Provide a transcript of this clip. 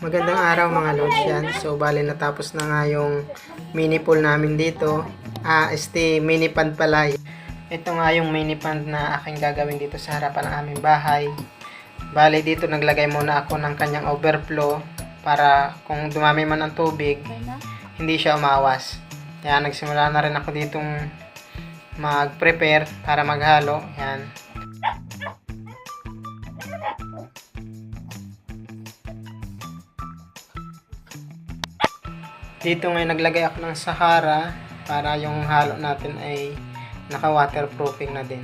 Magandang araw mga lods yan. So, bali natapos na nga yung mini pool namin dito. Mini pond pala. Ito nga yung mini pond na aking gagawin dito sa harapan ng aming bahay. Bali dito naglagay muna ako ng kanyang overflow para kung dumami man ang tubig, hindi siya umawas. Yan, nagsimula na rin ako ditong mag-prepare para maghalo. Yan. Dito ngayon naglagay ako ng Sahara para yung halo natin ay naka-waterproofing na din.